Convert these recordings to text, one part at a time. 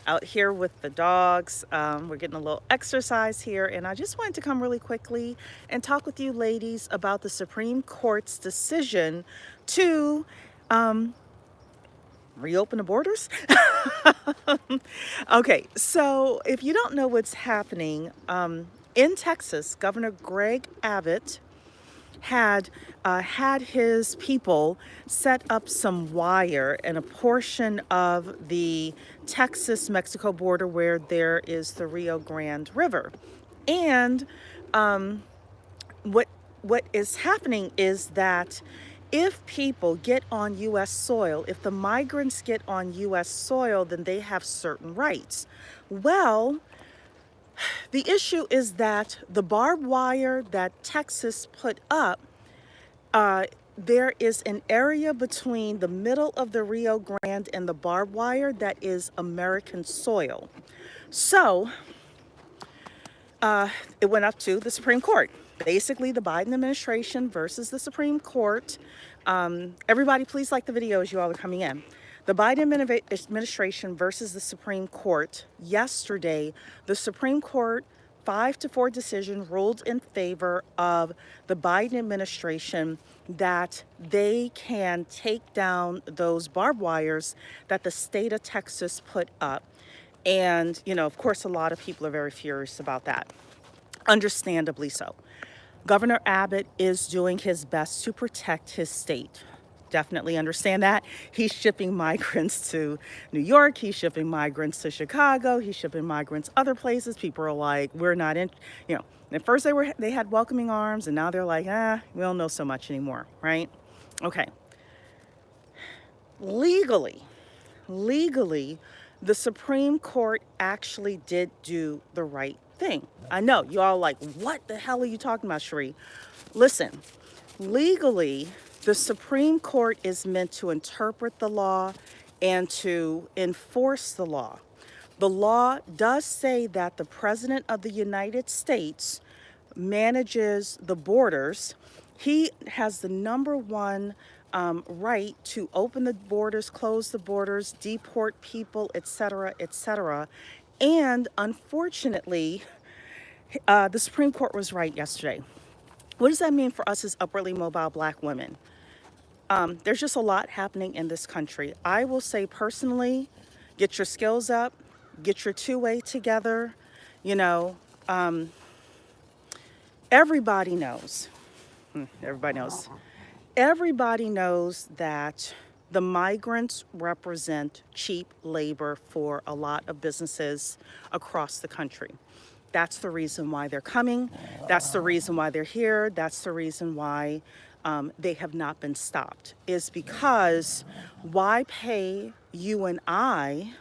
out here with the dogs. We're getting a little exercise here, and I just wanted to come really quickly and talk with you ladies about the Supreme Court's decision to reopen the borders. Okay, so if you don't know what's happening, in Texas, Governor Greg Abbott had his people set up some wire in a portion of the Texas-Mexico border where there is the Rio Grande River. And what what is happening is that if people get on U.S. soil, if the migrants get on U.S. soil, then they have certain rights. Well, the issue is that the barbed wire that Texas put up, there is an area between the middle of the Rio Grande and the barbed wire that is American soil. So it went up to the Supreme Court. Basically, the Biden administration versus the Supreme Court. Everybody, please like the video as you all are coming in. The Biden administration versus the Supreme Court. Yesterday, the Supreme Court 5-4 decision ruled in favor of the Biden administration that they can take down those barbed wires that the state of Texas put up. And, you know, of course, a lot of people are very furious about that. Understandably so. Governor Abbott is doing his best to protect his state. Definitely understand that. He's shipping migrants to New York. He's shipping migrants to Chicago. He's shipping migrants other places. People are like, we're not in, you know, at first they had welcoming arms, and now they're like, we don't know so much anymore, right? Okay. Legally, the Supreme Court actually did do the right thing. I know you all like, what the hell are you talking about, Cherie? Listen, legally, the Supreme Court is meant to interpret the law and to enforce the law. The law does say that the President of the United States manages the borders. He has the number one right to open the borders, close the borders, deport people, etc., etc. And unfortunately, the Supreme Court was right yesterday. What does that mean for us as upwardly mobile Black women? There's just a lot happening in this country. I will say personally, get your skills up, get your two-way together. You know, everybody knows. Everybody knows that the migrants represent cheap labor for a lot of businesses across the country. That's the reason why they're coming. That's the reason why they're here. That's the reason why they have not been stopped, is because why pay you and I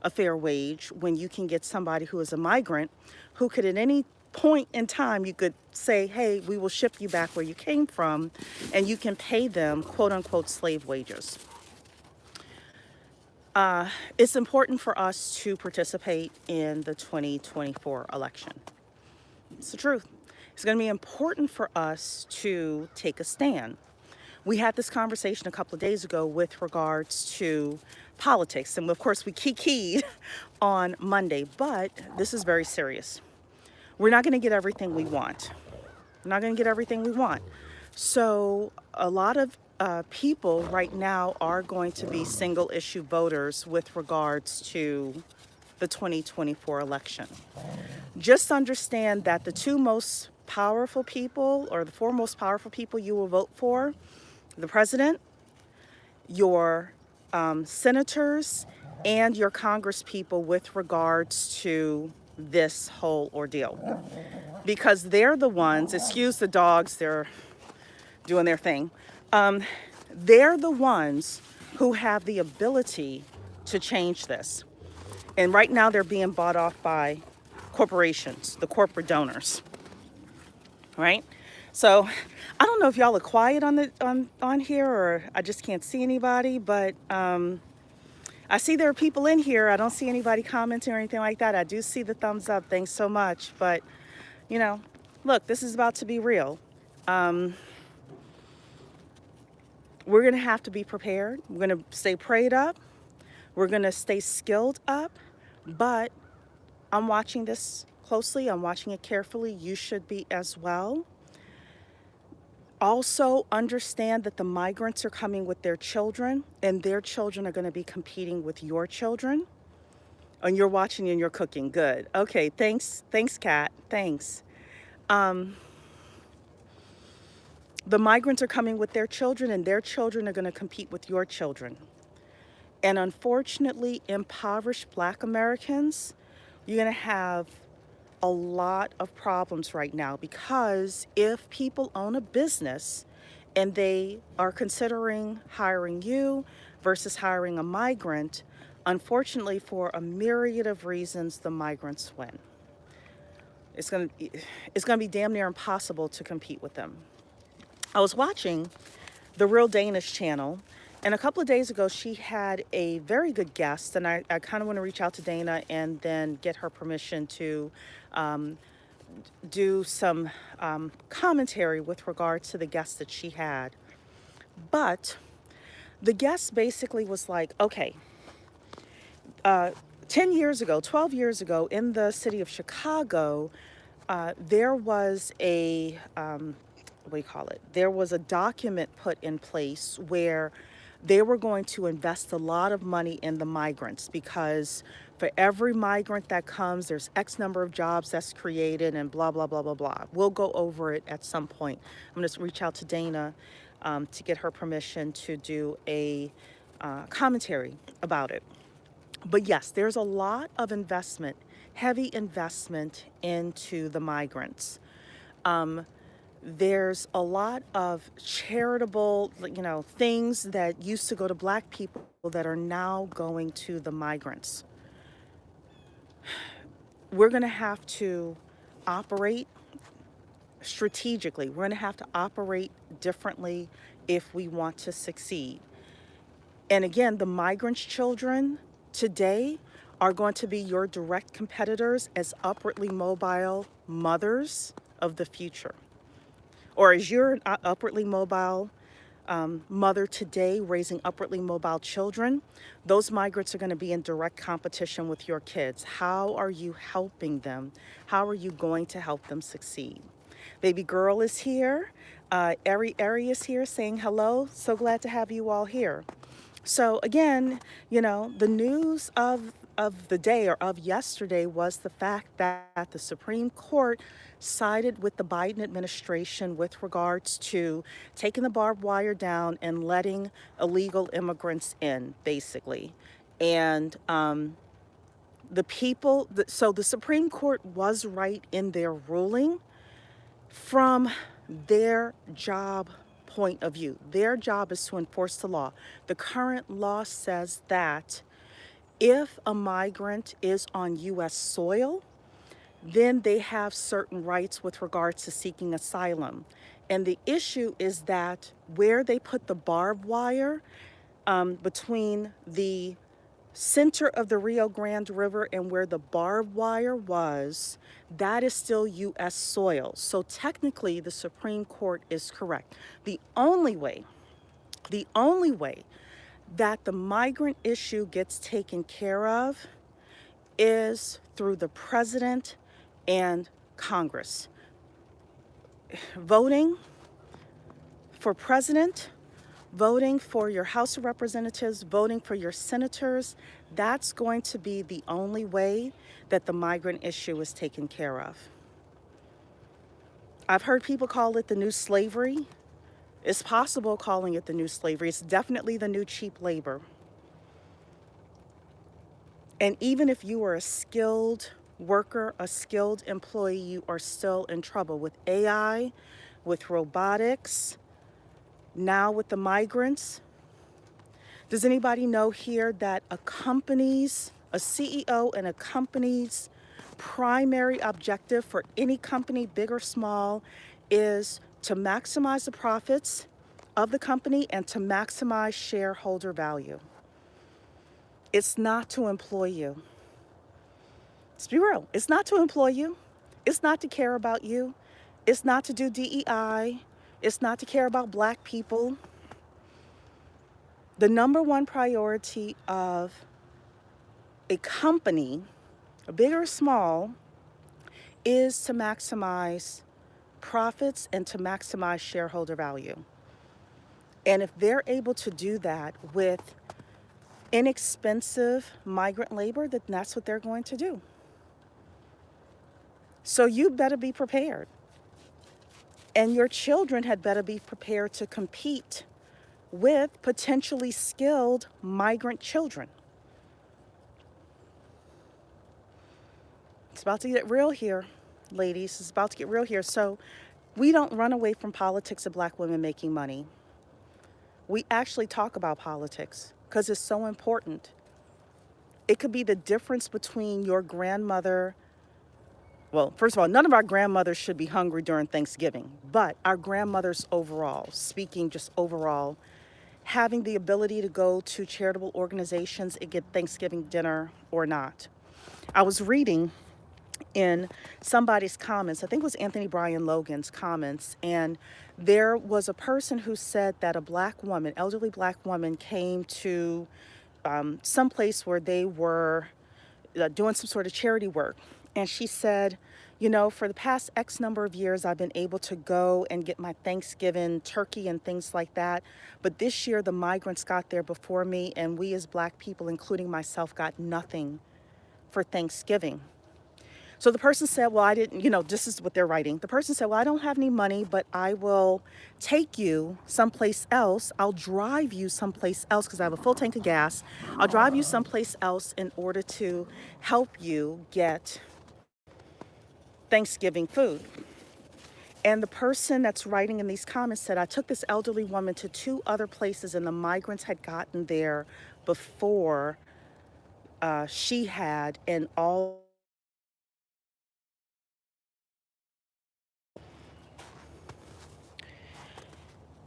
a fair wage when you can get somebody who is a migrant who could at any point in time, you could say, hey, we will ship you back where you came from, and you can pay them quote unquote slave wages. It's important for us to participate in the 2024 election. It's the truth. It's going to be important for us to take a stand. We had this conversation a couple of days ago with regards to politics, and of course we kikied on Monday, but this is very serious. We're not going to get everything we want. We're not going to get everything we want. So a lot of people right now are going to be single issue voters with regards to the 2024 election. Just understand that the two most powerful people, or the four most powerful people you will vote for, the president, your senators, and your congresspeople with regards to this whole ordeal. Because they're the ones, excuse the dogs, they're doing their thing. They're the ones who have the ability to change this. And right now they're being bought off by corporations, the corporate donors, right? So I don't know if y'all are quiet on here, or I just can't see anybody, but I see there are people in here. I don't see anybody commenting or anything like that. I do see the thumbs up. Thanks so much. But, you know, look, this is about to be real. We're going to have to be prepared. We're going to stay prayed up. We're going to stay skilled up. But I'm watching this closely. I'm watching it carefully. You should be as well. Also, understand that the migrants are coming with their children, and their children are going to be competing with your children. And you're watching and you're cooking. Good. Okay. Thanks. Thanks, Kat. Thanks. The migrants are coming with their children, and their children are going to compete with your children. And unfortunately, impoverished Black Americans, you're going to have a lot of problems right now, because if people own a business and they are considering hiring you versus hiring a migrant, unfortunately, for a myriad of reasons, the migrants win. It's going to be damn near impossible to compete with them. I was watching the Real Danish channel, and a couple of days ago, she had a very good guest, and I kind of want to reach out to Dana and then get her permission to do some commentary with regard to the guest that she had. But the guest basically was like, okay, 10 years ago, 12 years ago, in the city of Chicago, there was a, what do you call it? There was a document put in place where they were going to invest a lot of money in the migrants, because for every migrant that comes, there's X number of jobs that's created and blah, blah, blah, blah, blah. We'll go over it at some point. I'm going to reach out to Dana to get her permission to do a commentary about it. But yes, there's a lot of investment, heavy investment into the migrants. There's a lot of charitable, things that used to go to Black people that are now going to the migrants. We're going to have to operate strategically. We're going to have to operate differently if we want to succeed. And again, the migrants' children today are going to be your direct competitors as upwardly mobile mothers of the future. Or as you're an upwardly mobile mother today raising upwardly mobile children, those migrants are going to be in direct competition with your kids. How are you helping them? How are you going to help them succeed? Baby girl is here. Eri is here saying hello. So glad to have you all here. So again, the news of the day, or of yesterday, was the fact that the Supreme Court sided with the Biden administration with regards to taking the barbed wire down and letting illegal immigrants in, basically. And so the Supreme Court was right in their ruling from their job point of view. Their job is to enforce the law. The current law says that if a migrant is on U.S. soil, then they have certain rights with regards to seeking asylum. And the issue is that where they put the barbed wire between the center of the Rio Grande River and where the barbed wire was, that is still U.S. soil. So technically, the Supreme Court is correct. The only way that the migrant issue gets taken care of is through the president and Congress. Voting for president, voting for your House of Representatives, voting for your senators, that's going to be the only way that the migrant issue is taken care of. I've heard people call it the new slavery. It's possible calling it the new slavery. It's definitely the new cheap labor. And even if you are a skilled worker, a skilled employee, you are still in trouble with AI, with robotics, now with the migrants. Does anybody know here that a CEO and a company's primary objective for any company, big or small, is to maximize the profits of the company and to maximize shareholder value? It's not to employ you. Let's be real. It's not to employ you. It's not to care about you. It's not to do DEI. It's not to care about Black people. The number one priority of a company, big or small, is to maximize profits and to maximize shareholder value. And if they're able to do that with inexpensive migrant labor, then that's what they're going to do. So you better be prepared. And your children had better be prepared to compete with potentially skilled migrant children. It's about to get real here, ladies. It's about to get real here. So we don't run away from politics of Black women making money. We actually talk about politics because it's so important. It could be the difference between your grandmother. Well, first of all, none of our grandmothers should be hungry during Thanksgiving, but our grandmothers overall, speaking just overall, having the ability to go to charitable organizations and get Thanksgiving dinner or not. I was reading in somebody's comments, I think it was Anthony Bryan Logan's comments, and there was a person who said that a Black woman, elderly Black woman, came to some place where they were doing some sort of charity work. And she said, you know, for the past X number of years, I've been able to go and get my Thanksgiving turkey and things like that. But this year, the migrants got there before me, and we as Black people, including myself, got nothing for Thanksgiving. So the person said, well, I didn't, this is what they're writing. The person said, well, I don't have any money, but I will take you someplace else. I'll drive you someplace else because I have a full tank of gas. I'll drive you someplace else in order to help you get Thanksgiving food. And the person that's writing in these comments said, I took this elderly woman to 2 other places and the migrants had gotten there before she had, and all.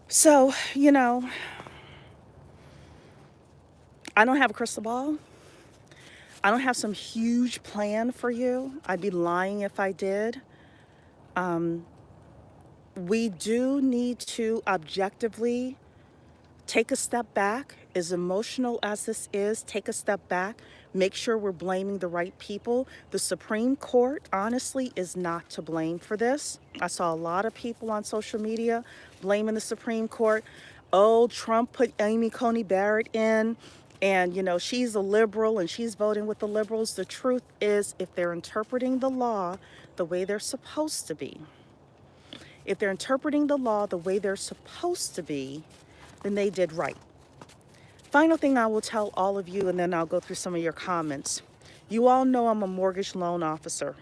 So, I don't have a crystal ball. I don't have some huge plan for you. I'd be lying if I did. We do need to objectively take a step back. As emotional as this is, take a step back. Make sure we're blaming the right people. The Supreme Court, honestly, is not to blame for this. I saw a lot of people on social media blaming the Supreme Court. Oh, Trump put Amy Coney Barrett in, and, she's a liberal and she's voting with the liberals. The truth is, if they're interpreting the law the way they're supposed to be, if they're interpreting the law the way they're supposed to be, then they did right. Final thing I will tell all of you, and then I'll go through some of your comments. You all know I'm a mortgage loan officer.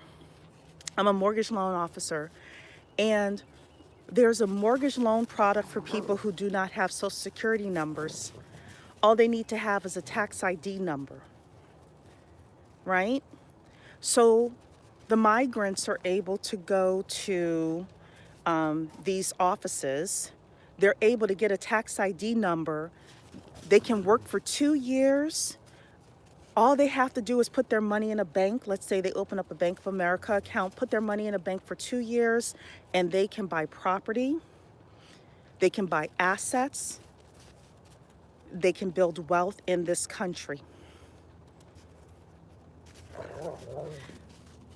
I'm a mortgage loan officer, and there's a mortgage loan product for people who do not have Social Security numbers. All they need to have is a tax ID number, right? So the migrants are able to go to these offices. They're able to get a tax ID number. They can work for 2 years. All they have to do is put their money in a bank. Let's say they open up a Bank of America account, put their money in a bank for 2 years, and they can buy property. They can buy assets. They can build wealth in this country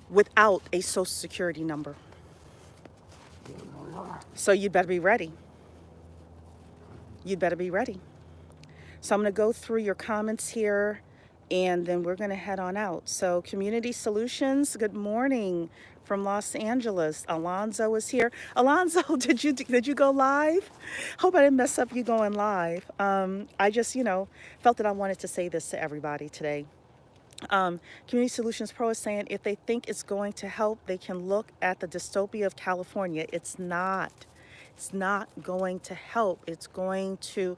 without a Social Security number. So you better be ready. You better be ready. So I'm going to go through your comments here, and then we're going to head on out. So Community Solutions, good morning from Los Angeles. Alonzo is here. Alonzo, did you go live? Hope I didn't mess up you going live. I just, felt that I wanted to say this to everybody today. Community Solutions Pro is saying if they think it's going to help, they can look at the dystopia of California. It's not. It's not going to help. It's going to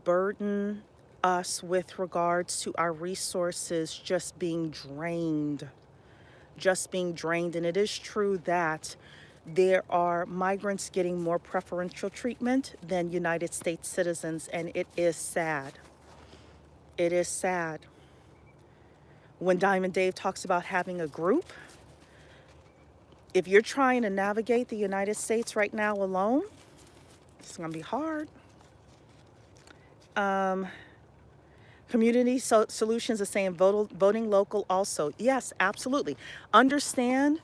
burden us with regards to our resources just being drained. And it is true that there are migrants getting more preferential treatment than United States citizens, and it is sad. It is sad. When Diamond Dave talks about having a group, if you're trying to navigate the United States right now alone, it's going to be hard. Community Solutions is saying voting local also. Yes, absolutely. Understand.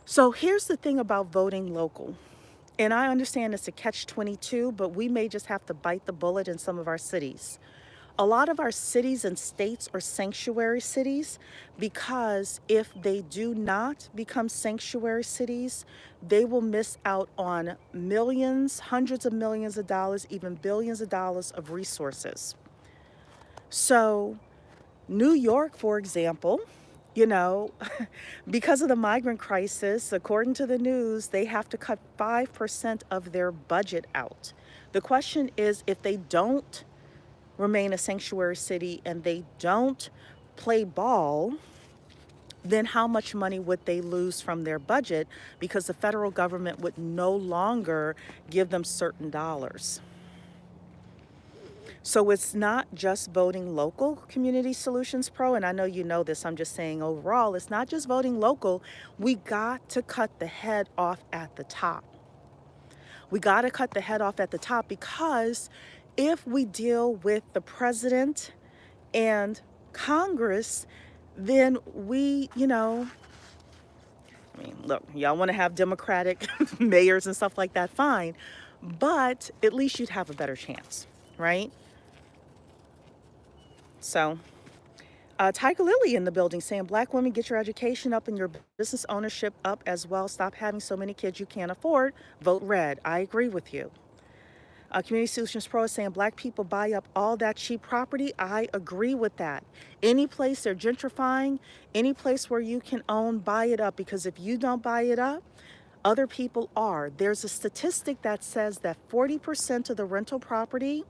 So here's the thing about voting local. And I understand it's a catch-22, but we may just have to bite the bullet in some of our cities. A lot of our cities and states are sanctuary cities because if they do not become sanctuary cities, they will miss out on millions, hundreds of millions of dollars, even billions of dollars of resources. So New York, for example, you know, because of the migrant crisis, according to the news, they have to cut 5% of their budget out. The question is, if they don't remain a sanctuary city and they don't play ball, then how much money would they lose from their budget because the federal government would no longer give them certain dollars? So it's not just voting local, Community Solutions Pro, and I know you know this, I'm just saying overall, it's not just voting local. We got to cut the head off at the top. We got to cut the head off at the top because if we deal with the president and Congress, then we, I mean, look, y'all want to have Democratic mayors and stuff like that, fine, but at least you'd have a better chance, right? So, Tiger Lily in the building saying, Black women, get your education up and your business ownership up as well. Stop having so many kids you can't afford. Vote red. I agree with you. Community Solutions Pro is saying, Black people buy up all that cheap property. I agree with that. Any place they're gentrifying, any place where you can own, buy it up, because if you don't buy it up, other people are. There's a statistic that says that 40% of the rental property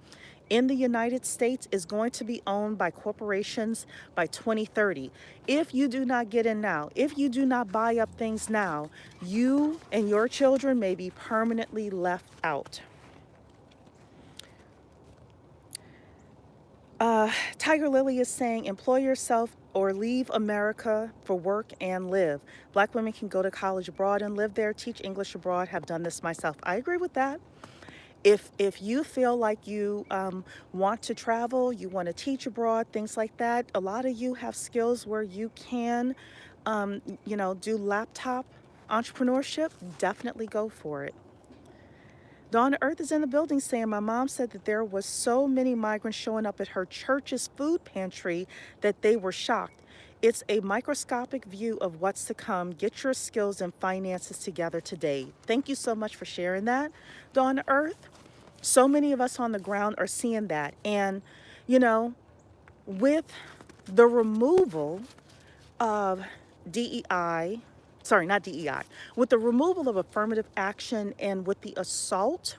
in the United States is going to be owned by corporations by 2030. If you do not get in now, if you do not buy up things now, you and your children may be permanently left out. Tiger Lily is saying, employ yourself or leave America for work and live. Black women can go to college abroad and live there, teach English abroad, have done this myself. I agree with that. If you feel like you want to travel, you want to teach abroad, things like that, a lot of you have skills where you can, do laptop entrepreneurship, definitely go for it. Dawn Earth is in the building saying, my mom said that there was so many migrants showing up at her church's food pantry that they were shocked. It's a microscopic view of what's to come. Get your skills and finances together today. Thank you so much for sharing that, Dawn Earth. So many of us on the ground are seeing that. And, with the removal of DEI, with the removal of affirmative action and with the assault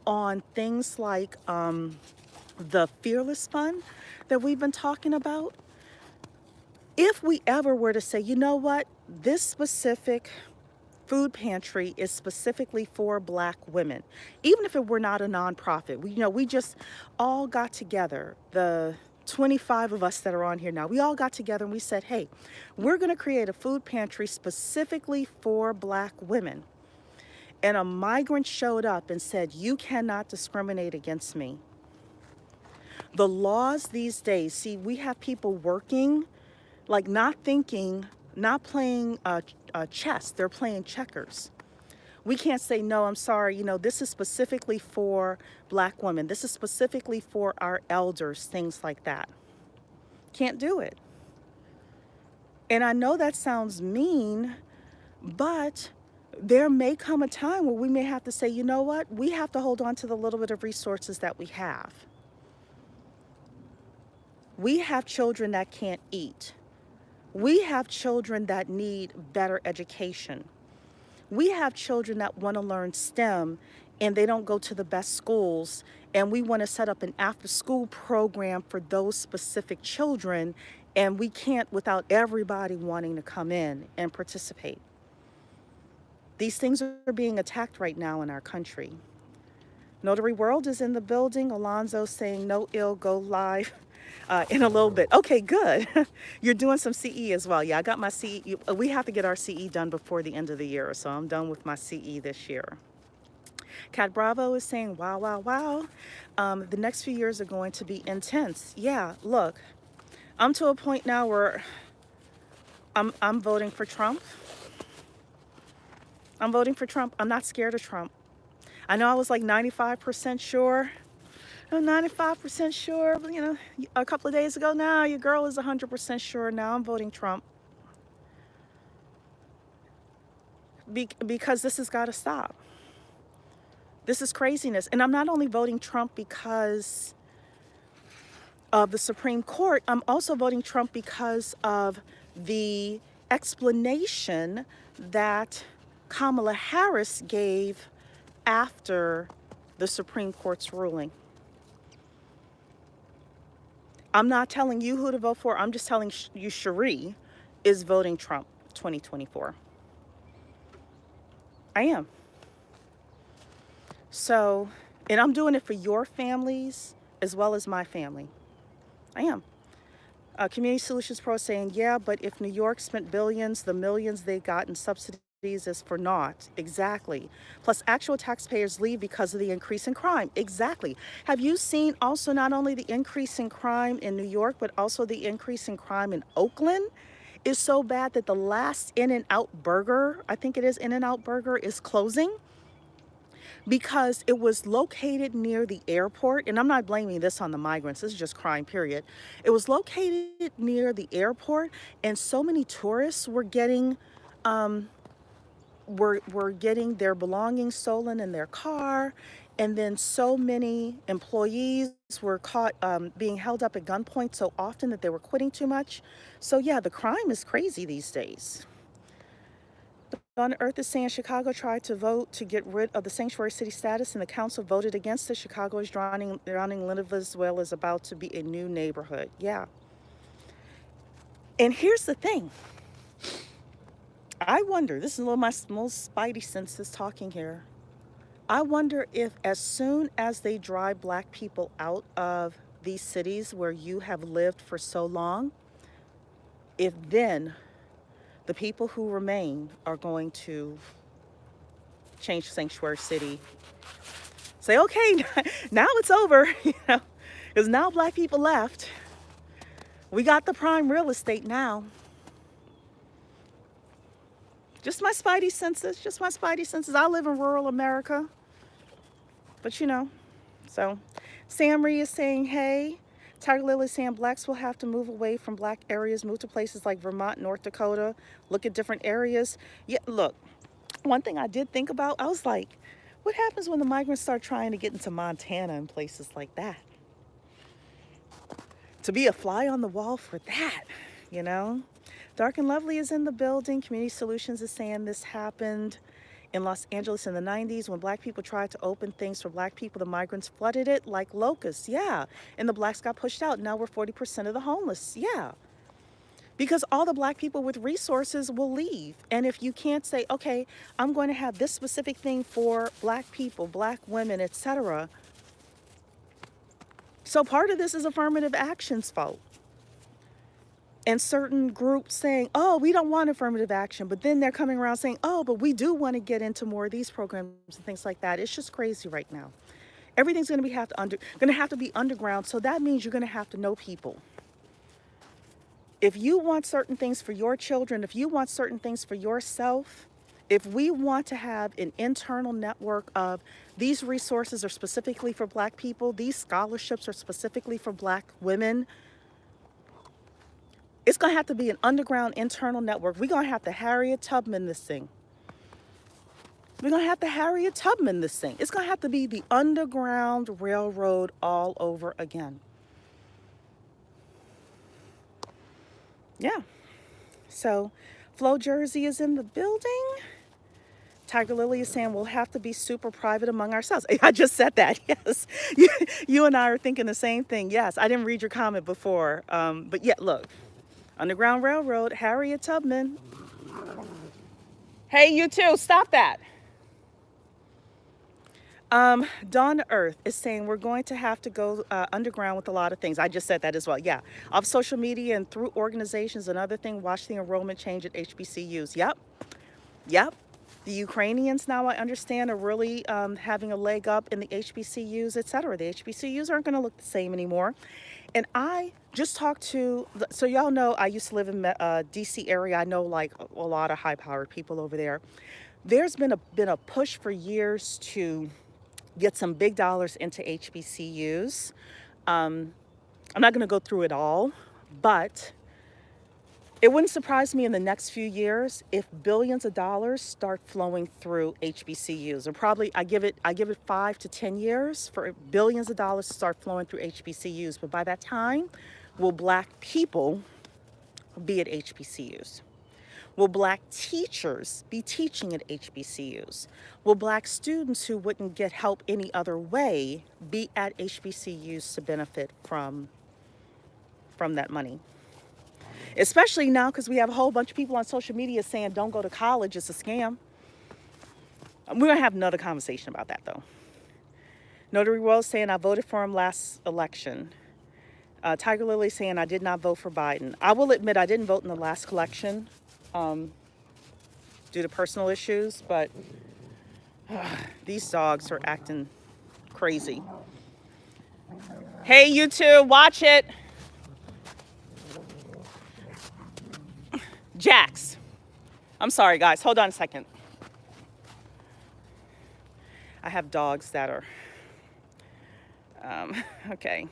on things like the Fearless Fund that we've been talking about, if we ever were to say, you know what, this specific food pantry is specifically for Black women, even if it were not a nonprofit, we just all got together, the 25 of us that are on here now, we all got together and we said, hey, we're going to create a food pantry specifically for Black women. And a migrant showed up and said, you cannot discriminate against me. The laws these days, see, we have people working, like not thinking, not playing chess, they're playing checkers. We can't say, no, I'm sorry, this is specifically for Black women. This is specifically for our elders, things like that. Can't do it. And I know that sounds mean, but there may come a time where we may have to say, you know what? We have to hold on to the little bit of resources that we have. We have children that can't eat. We have children that need better education. We have children that want to learn STEM and they don't go to the best schools, and we want to set up an after-school program for those specific children, and we can't without everybody wanting to come in and participate. These things are being attacked right now in our country. Notary World is in the building. Alonzo saying no ill, go live in a little bit. Okay, good. You're doing some CE as well. Yeah, I got my CE. We have to get our CE done before the end of the year, so I'm done with my CE this year. Cat Bravo is saying, wow, wow, wow. The next few years are going to be intense. Yeah, look, I'm to a point now where I'm voting for Trump. I'm voting for Trump. I'm not scared of Trump. I know I was like 95% sure. I'm 95% sure, but a couple of days ago now, your girl is 100% sure. Now I'm voting Trump. Because this has got to stop. This is craziness. And I'm not only voting Trump because of the Supreme Court, I'm also voting Trump because of the explanation that Kamala Harris gave after the Supreme Court's ruling. I'm not telling you who to vote for. I'm just telling you Cherie is voting Trump 2024. I am. So, and I'm doing it for your families as well as my family. I am. Community Solutions Pro saying, yeah, but if New York spent billions, the millions they got in subsidies is for naught. Exactly. Plus actual taxpayers leave because of the increase in crime. Exactly. Have you seen also not only the increase in crime in New York, but also the increase in crime in Oakland? Is so bad that the last In-N-Out Burger, I think it is In-N-Out Burger, is closing because it was located near the airport. And I'm not blaming this on the migrants. This is just crime, period. It was located near the airport, and so many tourists were getting getting their belongings stolen in their car. And then so many employees were caught being held up at gunpoint so often that they were quitting too much. So yeah, the crime is crazy these days. On Earth is saying Chicago tried to vote to get rid of the sanctuary city status, and the council voted against it. Chicago is drowning Venezuela is about to be a new neighborhood. Yeah. And here's the thing. I wonder, this is a little my most spidey senses talking here. I wonder if as soon as they drive Black people out of these cities where you have lived for so long, if then the people who remain are going to change Sanctuary City. Say, okay, now it's over, because now Black people left. We got the prime real estate now. Just my spidey senses. I live in rural America. But so Sam Ree is saying, hey. Tiger Lily is saying Blacks will have to move away from Black areas, move to places like Vermont, North Dakota, look at different areas. Yeah, look, one thing I did think about, I was like, what happens when the migrants start trying to get into Montana and places like that? To be a fly on the wall for that, Dark and Lovely is in the building. Community Solutions is saying this happened in Los Angeles in the 90s when Black people tried to open things for Black people. The migrants flooded it like locusts. Yeah. And the Blacks got pushed out. Now we're 40% of the homeless. Yeah. Because all the Black people with resources will leave. And if you can't say, okay, I'm going to have this specific thing for Black people, Black women, etc. So part of this is affirmative action's fault. And certain groups saying, oh, we don't want affirmative action. But then they're coming around saying, oh, but we do want to get into more of these programs and things like that. It's just crazy right now. Everything's going to have to be underground. So that means you're going to have to know people. If you want certain things for your children, if you want certain things for yourself, if we want to have an internal network of these resources are specifically for Black people, these scholarships are specifically for Black women, it's going to have to be an underground internal network. We're going to have to Harriet Tubman this thing. We're going to have to Harriet Tubman this thing. It's going to have to be the Underground Railroad all over again. Yeah. So, Flo Jersey is in the building. Tiger Lily is saying we'll have to be super private among ourselves. I just said that. Yes. You and I are thinking the same thing. Yes. I didn't read your comment before. But yeah, look. Underground Railroad, Harriet Tubman. Hey, you too, stop that. Dawn Earth is saying we're going to have to go underground with a lot of things. I just said that as well. Yeah, off social media and through organizations. Another thing, watch the enrollment change at HBCUs. Yep. The Ukrainians, now I understand, are really having a leg up in the HBCUs, etc. The HBCUs aren't going to look the same anymore. And I just talked to, so y'all know I used to live in DC area. I know like a lot of high-powered people over there. There's been a push for years to get some big dollars into HBCUs. I'm not going to go through it all, but it wouldn't surprise me in the next few years if billions of dollars start flowing through HBCUs. And probably I give it 5 to 10 years for billions of dollars to start flowing through HBCUs. But by that time, will Black people be at HBCUs? Will Black teachers be teaching at HBCUs? Will Black students who wouldn't get help any other way be at HBCUs to benefit from that money? Especially now because we have a whole bunch of people on social media saying don't go to college, it's a scam. We're going to have another conversation about that though. Notary World saying I voted for him last election. Tiger Lily saying I did not vote for Biden. I will admit I didn't vote in the last election due to personal issues, but these dogs are acting crazy. Hey, you two, watch it. Jax. I'm sorry, guys. Hold on a second. I have dogs that are... okay.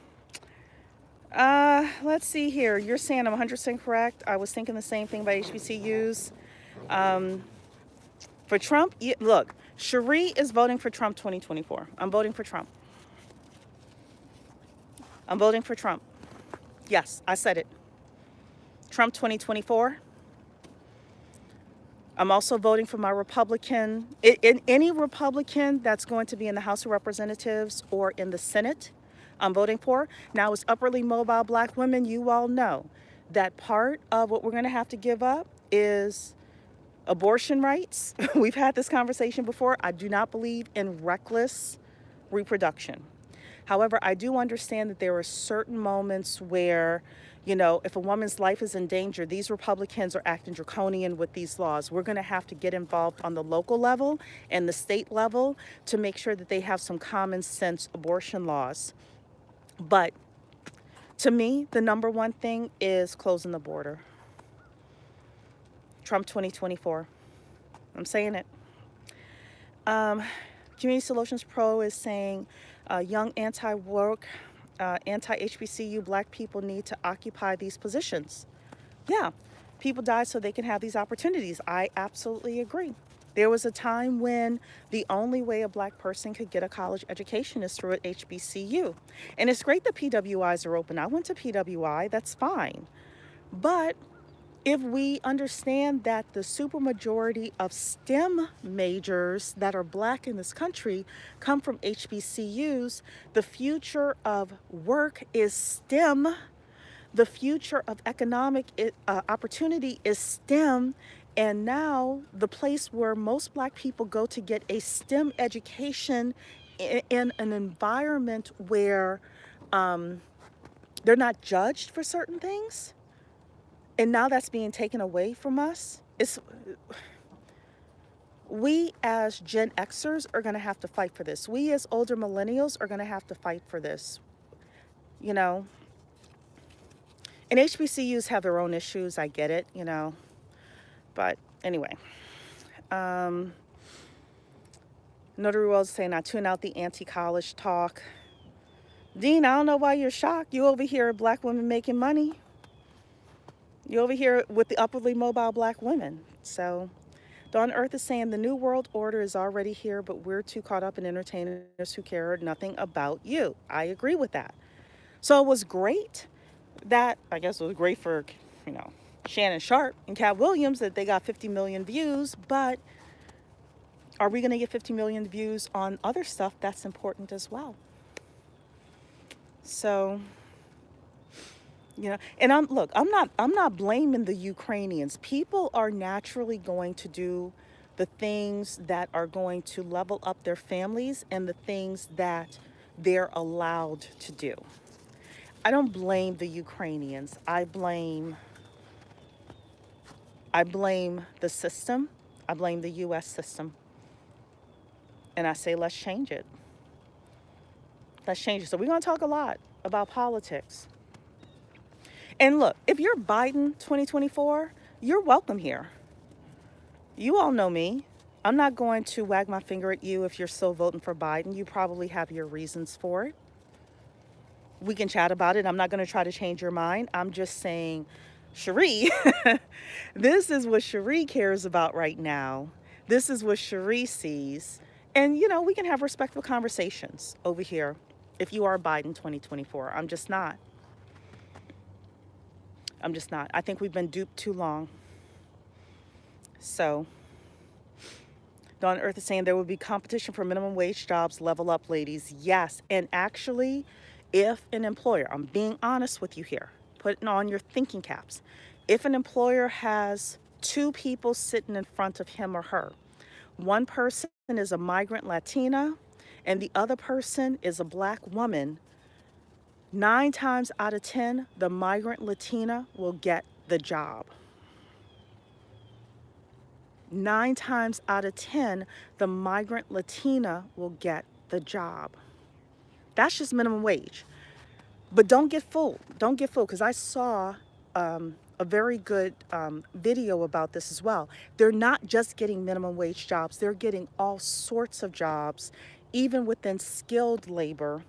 Let's see here. You're saying I'm 100% correct. I was thinking the same thing about HBCUs. For Trump, look, Cherie is voting for Trump 2024. I'm voting for Trump. I'm voting for Trump. Yes, I said it. Trump 2024. I'm also voting for my Republican, any Republican that's going to be in the House of Representatives or in the Senate, I'm voting for. Now, as upwardly mobile Black women, you all know that part of what we're going to have to give up is abortion rights. We've had this conversation before. I do not believe in reckless reproduction. However, I do understand that there are certain moments where, you know, if a woman's life is in danger, these Republicans are acting draconian with these laws. We're going to have to get involved on the local level and the state level to make sure that they have some common sense abortion laws. But to me, the number one thing is closing the border. Trump 2024. I'm saying it. Community Solutions Pro is saying young anti-work, anti-HBCU Black people need to occupy these positions. Yeah, people die so they can have these opportunities. I absolutely agree. There was a time when the only way a Black person could get a college education is through an HBCU. And it's great that PWIs are open. I went to PWI, that's fine. But if we understand that the supermajority of STEM majors that are Black in this country come from HBCUs, the future of work is STEM. The future of economic opportunity is STEM. And now the place where most Black people go to get a STEM education in an environment where they're not judged for certain things. And now that's being taken away from us. We as Gen Xers are going to have to fight for this. We as older millennials are going to have to fight for this. You know, and HBCUs have their own issues. I get it, you know. But anyway, Notary World's saying I tune out the anti-college talk. Dean, I don't know why you're shocked. You over here, Black women making money. You over here with the upwardly mobile Black women. So Dawn Earth is saying the new world order is already here, but we're too caught up in entertainers who care nothing about you. I agree with that. So it was great that, I guess it was great for, you know, Shannon Sharp and Cat Williams that they got 50 million views, but are we going to get 50 million views on other stuff that's important as well? So, you know, and I'm not blaming the Ukrainians. People are naturally going to do the things that are going to level up their families and the things that they're allowed to do. I don't blame the Ukrainians. I blame the system. I blame the US system. And I say, let's change it. Let's change it. So we're going to talk a lot about politics. And look, if you're Biden 2024, you're welcome here. You all know me. I'm not going to wag my finger at you if you're still voting for Biden. You probably have your reasons for it. We can chat about it. I'm not going to try to change your mind. I'm just saying, Cherie, this is what Cherie cares about right now. This is what Cherie sees. And, you know, we can have respectful conversations over here if you are Biden 2024. I'm just not. I think we've been duped too long. So, Dawn Earth is saying there will be competition for minimum wage jobs. Level up, ladies. Yes. And actually, if an employer, I'm being honest with you here, putting on your thinking caps. If an employer has two people sitting in front of him or her, one person is a migrant Latina and the other person is a Black woman, 9 times out of 10, the migrant Latina will get the job. 9 times out of 10, the migrant Latina will get the job. That's just minimum wage. But don't get fooled. Don't get fooled, because I saw a very good video about this as well. They're not just getting minimum wage jobs. They're getting all sorts of jobs, even within skilled labor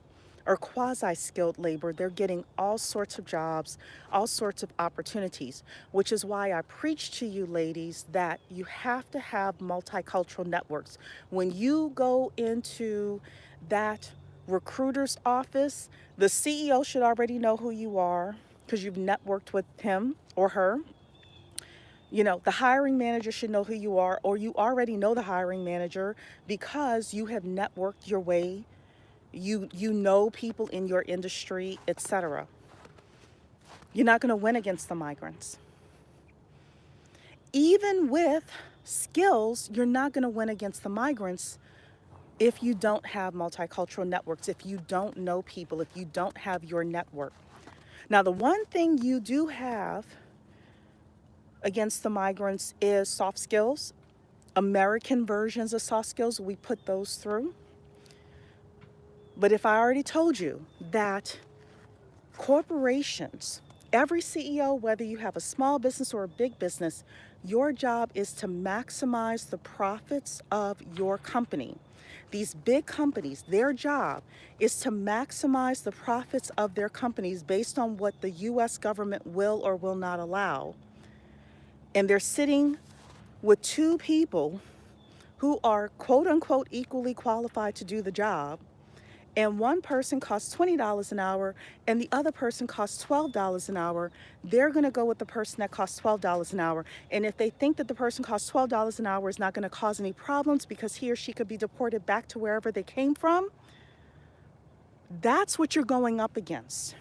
or quasi-skilled labor. They're getting all sorts of jobs, all sorts of opportunities, which is why I preach to you ladies that you have to have multicultural networks. When you go into that recruiter's office, the CEO should already know who you are because you've networked with him or her. You know, the hiring manager should know who you are, or you already know the hiring manager because you have networked your way. You know people in your industry, etc. You're not going to win against the migrants. Even with skills, you're not going to win against the migrants if you don't have multicultural networks, if you don't know people, if you don't have your network. Now, the one thing you do have against the migrants is soft skills. American versions of soft skills, we put those through. But if I already told you that corporations, every CEO, whether you have a small business or a big business, your job is to maximize the profits of your company. These big companies, their job is to maximize the profits of their companies based on what the US government will or will not allow. And they're sitting with two people who are quote unquote equally qualified to do the job. And one person costs $20 an hour and the other person costs $12 an hour, they're going to go with the person that costs $12 an hour. And if they think that the person costs $12 an hour is not going to cause any problems because he or she could be deported back to wherever they came from, that's what you're going up against.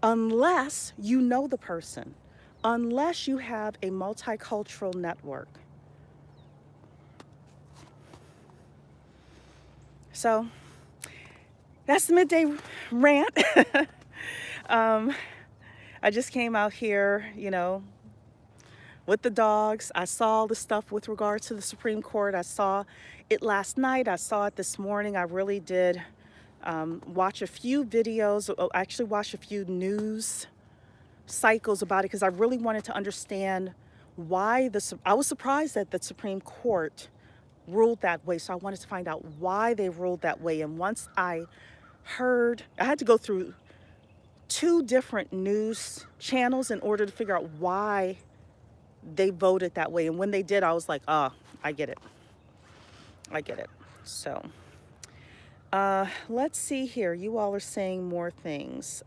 Unless you know the person, unless you have a multicultural network. So that's the midday rant. I just came out here, you know, with the dogs. I saw the stuff with regard to the Supreme Court. I saw it last night. I saw it this morning. I really did watch a few videos, actually watch a few cycles about it because I really wanted to understand why I was surprised that the Supreme Court ruled that way. So I wanted to find out why they ruled that way. And once I had to go through 2 different news channels in order to figure out why they voted that way. And when they did, I was like, oh, I get it. I get it. So let's see here. You all are saying more things.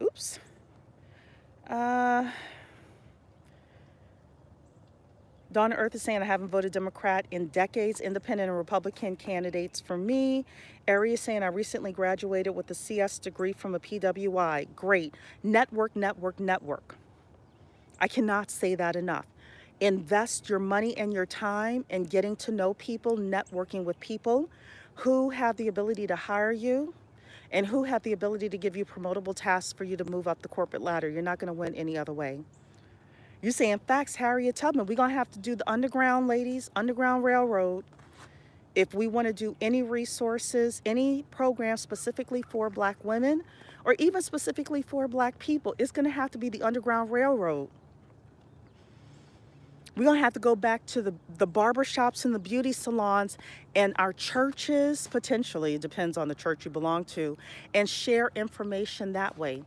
Oops. Donna Earth is saying, I haven't voted Democrat in decades. Independent and Republican candidates for me. Ari is saying, I recently graduated with a CS degree from a PWI. Great. Network, network, network. I cannot say that enough. Invest your money and your time in getting to know people, networking with people who have the ability to hire you and who have the ability to give you promotable tasks for you to move up the corporate ladder. You're not going to win any other way. You saying facts, Harriet Tubman. We're going to have to do the underground, ladies, underground railroad. If we want to do any resources, any program specifically for Black women, or even specifically for Black people, it's going to have to be the Underground Railroad. We're going to have to go back to the barber shops and the beauty salons and our churches, potentially, it depends on the church you belong to, and share information that way.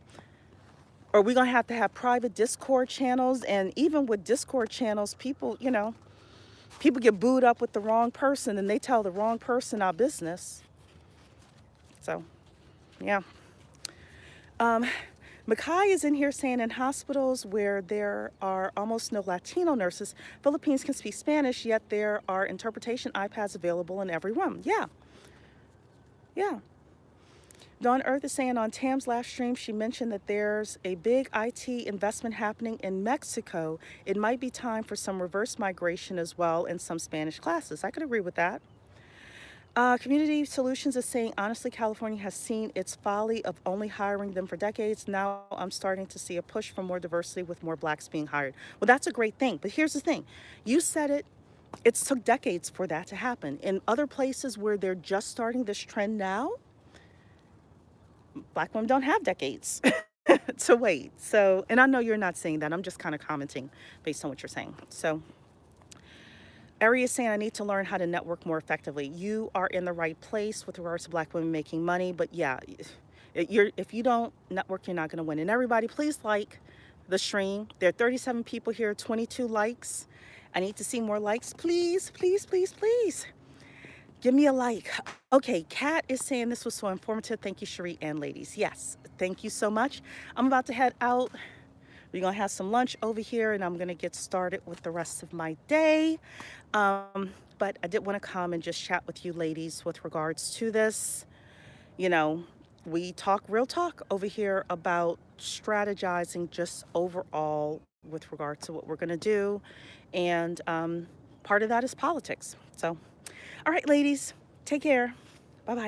Or we're going to have private Discord channels. And even with Discord channels, people, people get booed up with the wrong person and they tell the wrong person our business. So, yeah. Makai is in here saying in hospitals where there are almost no Latino nurses, Philippines can speak Spanish, yet there are interpretation iPads available in every room. Yeah. Yeah. Dawn Earth is saying on Tam's last stream, she mentioned that there's a big IT investment happening in Mexico. It might be time for some reverse migration as well in some Spanish classes. I could agree with that. Community Solutions is saying, honestly, California has seen its folly of only hiring them for decades. Now I'm starting to see a push for more diversity with more Blacks being hired. Well, that's a great thing. But here's the thing. You said it. It took decades for that to happen. In other places where they're just starting this trend now, Black women don't have decades to wait. So, and I know you're not saying that. I'm just kind of commenting based on what you're saying. So, Ari is saying, I need to learn how to network more effectively. You are in the right place with regards to Black women making money. But yeah, if you don't network, you're not going to win. And everybody, please like the stream. There are 37 people here, 22 likes. I need to see more likes. Please, please, please, please. Give me a like. Okay, Kat is saying this was so informative. Thank you, Cherie and ladies. Yes, thank you so much. I'm about to head out. We're going to have some lunch over here, and I'm going to get started with the rest of my day. But I did want to come and just chat with you ladies with regards to this. We talk real talk over here about strategizing just overall with regard to what we're going to do. And part of that is politics. So, all right, ladies, take care. Bye-bye.